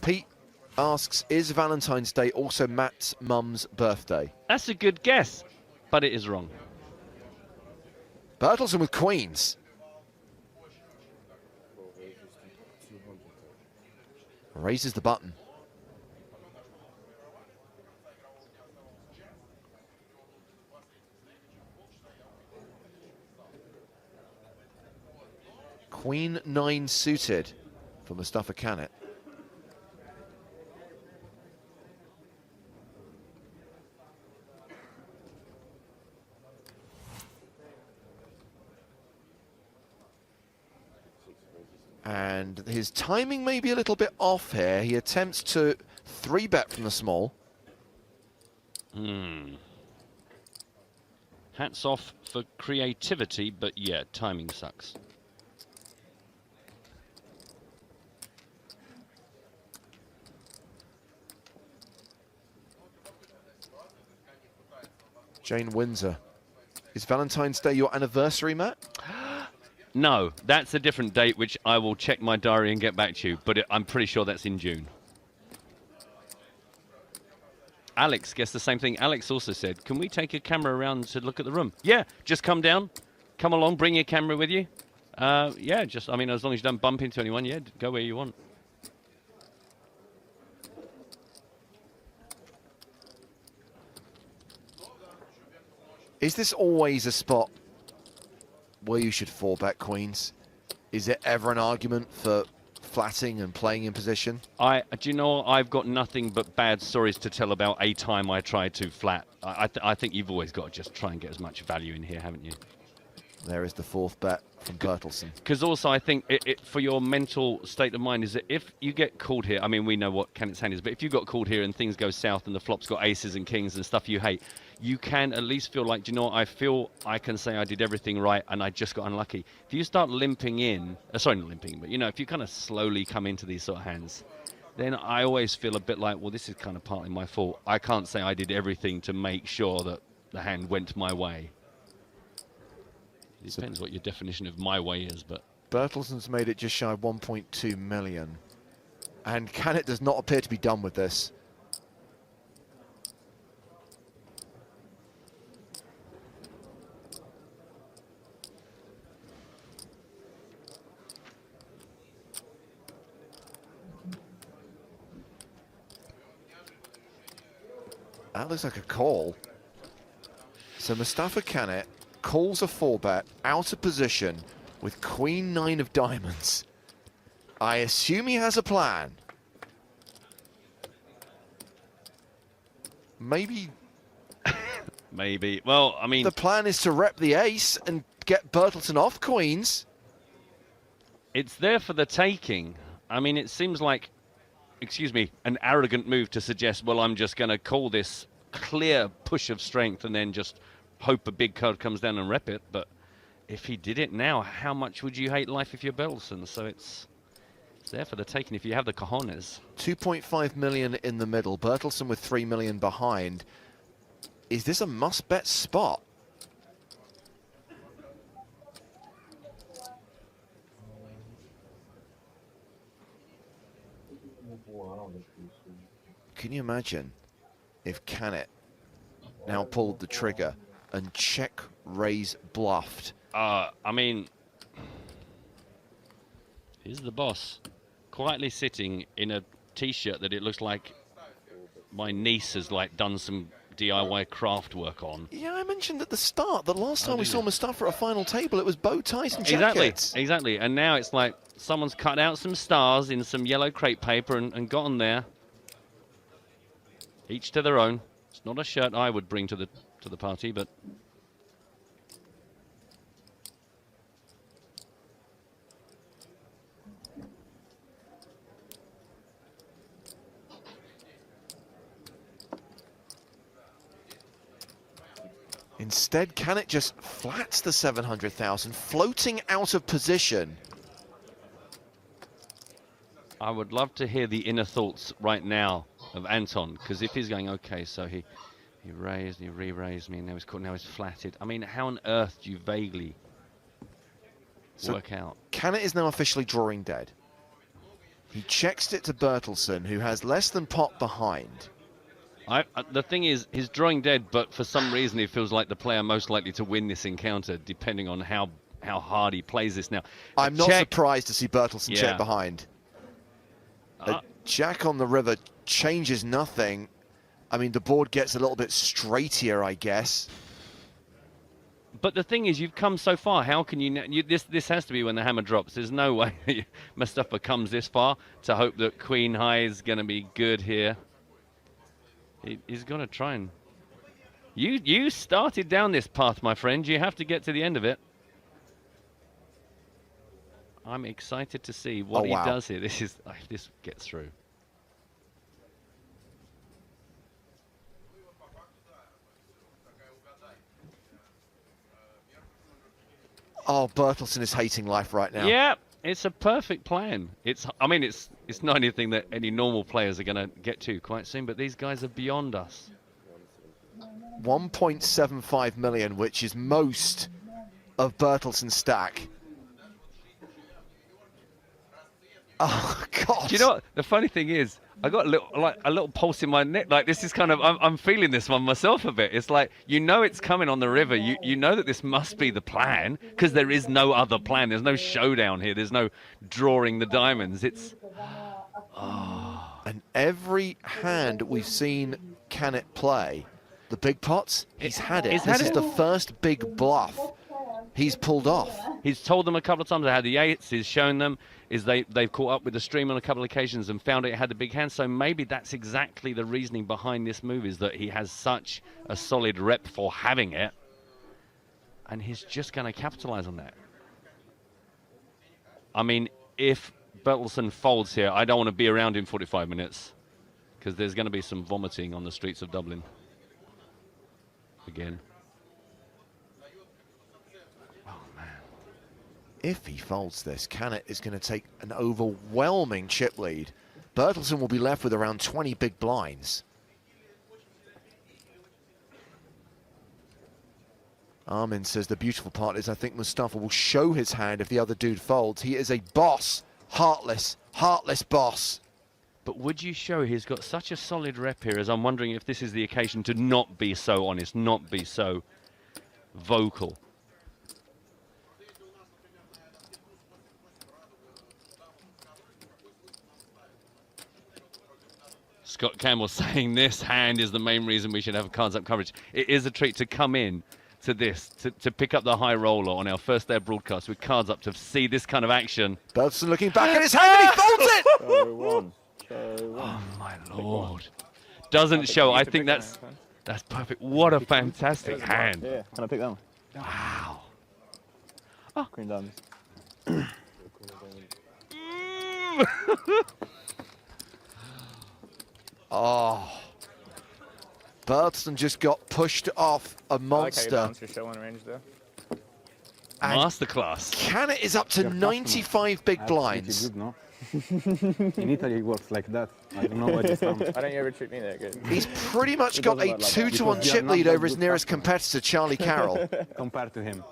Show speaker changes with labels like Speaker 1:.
Speaker 1: Pete asks, is Valentine's Day also Matt's mum's birthday?
Speaker 2: That's a good guess, but it is wrong.
Speaker 1: Bertilsson with queens. Raises the button. Queen 9 suited for Mustafa Kanit. And his timing may be a little bit off here. He attempts to 3-bet from the small.
Speaker 2: Hats off for creativity, but yeah, timing sucks.
Speaker 1: Jane Windsor. Is Valentine's Day your anniversary, Matt?
Speaker 2: No, that's a different date, which I will check my diary and get back to you, but I'm pretty sure that's in June. Alex guessed the same thing. Alex also said, can we take a camera around to look at the room? Yeah, just come down, come along, bring your camera with you. Yeah, just, I mean, as long as you don't bump into anyone, yeah, go where you want.
Speaker 1: Is this always a spot where you should 4-bet queens? Is it ever an argument for flatting and playing in position?
Speaker 2: Do you know, I've got nothing but bad stories to tell about a time I tried to flat. I think you've always got to just try and get as much value in here, haven't you?
Speaker 1: There is the 4th bet from Bertilsson.
Speaker 2: Because also I think for your mental state of mind is that if you get called here, I mean, we know what Kanit's hand is, but if you got called here and things go south and the flop's got aces and kings and stuff you hate, you can at least feel like, do you know what, I feel I can say I did everything right and I just got unlucky. If you start limping in, sorry, not limping, but you know, if you kind of slowly come into these sort of hands, then I always feel a bit like, well, this is kind of partly my fault. I can't say I did everything to make sure that the hand went my way. It depends what your definition of my way is, but...
Speaker 1: Bertilsson's made it just shy of 1.2 million. And Kanit does not appear to be done with this. That looks like a call. So Mustafa Kanit calls a 4-bet out of position with Queen 9 of diamonds. I assume he has a plan. Maybe.
Speaker 2: Maybe. Well, I mean,
Speaker 1: the plan is to rep the ace and get Bertilsson off queens.
Speaker 2: It's there for the taking. I mean, it seems like, excuse me, an arrogant move to suggest, well, I'm just going to call this clear push of strength and then just hope a big card comes down and rep it. But if he did it now, how much would you hate life if you're Bertilsson? So it's there for the taking if you have the cojones.
Speaker 1: 2.5 million in the middle. Bertilsson with 3 million behind. Is this a must-bet spot? Can you imagine if Kanit now pulled the trigger and check raise bluffed?
Speaker 2: I mean, here's the boss, quietly sitting in a t-shirt that it looks like my niece has like done some DIY craft work on. Yeah,
Speaker 1: I mentioned at the start that last time we saw Mustafa at a final table, it was bow ties and jackets.
Speaker 2: Exactly. And now it's like someone's cut out some stars in some yellow crepe paper and got on there. Each to their own. It's not a shirt I would bring to the party, but
Speaker 1: instead, Kanit just flats the 700,000, floating out of position.
Speaker 2: I would love to hear the inner thoughts right now of Anton, because if he's going, okay, so he raised, he re-raised me, and now he's flatted. I mean, how on earth do you vaguely work out?
Speaker 1: Kanit is now officially drawing dead. He checks it to Bertilsson, who has less than pot behind.
Speaker 2: The thing is, he's drawing dead, but for some reason he feels like the player most likely to win this encounter, depending on how hard he plays this now.
Speaker 1: I'm not surprised to see Bertilsson check behind. A jack on the river changes nothing. I mean, the board gets a little bit straighter, I guess.
Speaker 2: But the thing is, you've come so far. How can you... This has to be when the hammer drops. There's no way Mustafa comes this far to hope that Queen High is going to be good here. He's got to try and... You started down this path, my friend. You have to get to the end of it. I'm excited to see what he does here. This is... If this gets through.
Speaker 1: Oh, Bertilsson is hating life right now.
Speaker 2: Yeah, it's a perfect plan. I mean, it's not anything that any normal players are going to get to quite soon, but these guys are beyond us.
Speaker 1: 1.75 million, which is most of Bertilsson's stack. Oh, God.
Speaker 2: Do you know what? The funny thing is, I got a little pulse in my neck. Like, this is kind of, I'm feeling this one myself a bit. It's like, you know it's coming on the river. You know that this must be the plan, because there is no other plan. There's no showdown here. There's no drawing the diamonds. It's... Oh.
Speaker 1: And every hand we've seen Kanit play, the big pots, he's had it. This is the first big bluff he's pulled off.
Speaker 2: He's told them a couple of times how the eights, he's shown them, is they've caught up with the stream on a couple of occasions and found it had the big hand. So maybe that's exactly the reasoning behind this move, is that he has such a solid rep for having it, and he's just going to capitalize on that. I mean, if Bertilsson folds here, I don't want to be around in 45 minutes, because there's going to be some vomiting on the streets of Dublin again.
Speaker 1: If he folds this, Kanit is going to take an overwhelming chip lead. Bertilsson will be left with around 20 big blinds. Armin says the beautiful part is I think Mustafa will show his hand if the other dude folds. He is a boss, heartless boss.
Speaker 2: But would you show he's got such a solid rep here, as I'm wondering if this is the occasion to not be so honest, not be so vocal. Scott Campbell saying this hand is the main reason we should have cards up coverage. It is a treat to come in to this, to pick up the high roller on our first day of broadcast with cards up, to see this kind of action.
Speaker 1: Bertilsson looking back at his hand and he folds it!
Speaker 2: Oh my lord. Doesn't show. I think that's perfect. What a fantastic hand.
Speaker 3: Yeah, can I pick that one?
Speaker 2: Wow.
Speaker 3: Oh. Queen diamonds.
Speaker 1: Oh, Bertilsson just got pushed off a monster.
Speaker 3: I like how you showing range there.
Speaker 2: Masterclass.
Speaker 1: Kanit is up to 95 big blinds.
Speaker 4: Good, no? In Italy it works like that. I don't know what it sounds.
Speaker 3: Why don't you ever treat me that good?
Speaker 1: He's pretty much got a 2-to-1 chip lead over his nearest competitor, Charlie Carroll.
Speaker 4: Compared to him.